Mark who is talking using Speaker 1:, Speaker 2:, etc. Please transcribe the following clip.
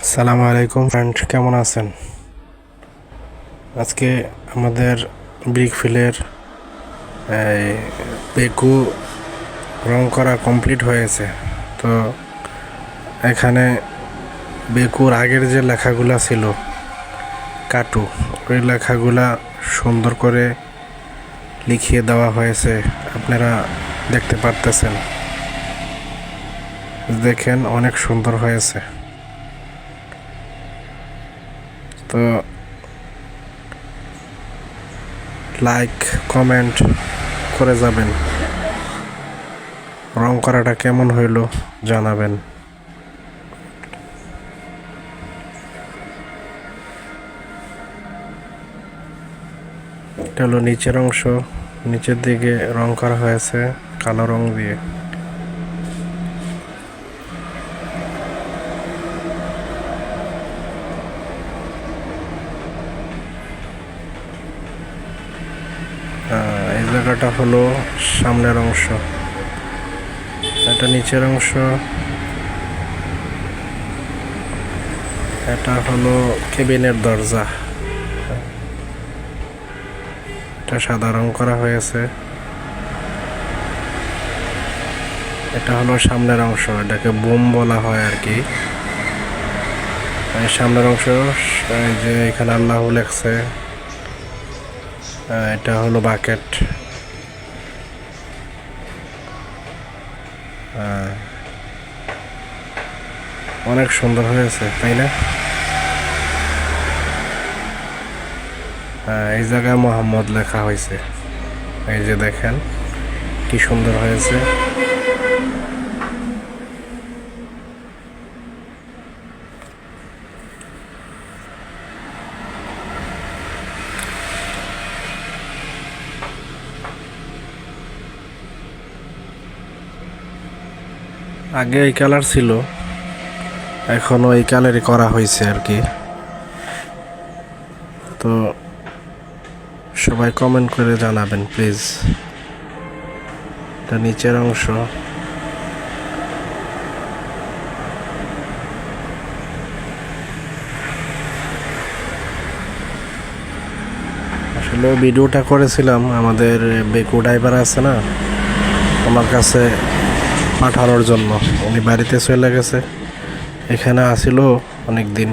Speaker 1: আসসালামু আলাইকুম ফ্রেন্ড, কেমন আছেন? আজকে আমাদের ব্রিকফিলের বেকু রং করা কমপ্লিট হয়েছে। তো এখানে বেকুর আগের যে লেখাগুলা ছিল কাটু, ওই লেখাগুলা সুন্দর করে লিখিয়ে দেওয়া হয়েছে। আপনারা দেখতে পারতেছেন, দেখেন অনেক সুন্দর হয়েছে। তো লাইক কমেন্ট করে যাবেন, রং করাটা কেমন হইল জানাবেন। এটা হলো নিচের অংশ, নিচের দিকে রং করা হয়েছে কালো রং দিয়ে। এই জায়গাটা হলো সামনের অংশ, এটা নিচের অংশ, এটা হলো কেবিনের দরজা, এটা সাদা রং করা হয়েছে। এটা হলো সামনের অংশ, এটাকে বোম বলা হয় আর কি। সামনের অংশ, এই যে এখানে আল্লাহ লেখছে। এটা হলো বাকেট। অনেক সুন্দর হয়েছে, তাই না? এই জায়গায় মোহাম্মদ লেখা হয়েছে, এই যে দেখেন কি সুন্দর হয়েছে। আগে এই কালার ছিল, এখনো এই কালারই করা হয়েছে আর কি। তো সবাই কমেন্ট করে জানাবেন প্লিজ। এটা নিচের অংশ, আসলে ভিডিওটা করেছিলাম আমাদের বেকু ড্রাইভার আছে না, আমার কাছে পাঠানোর জন্য। উনি বাড়িতে চলে গেছে, এখানে আসিল অনেক দিন।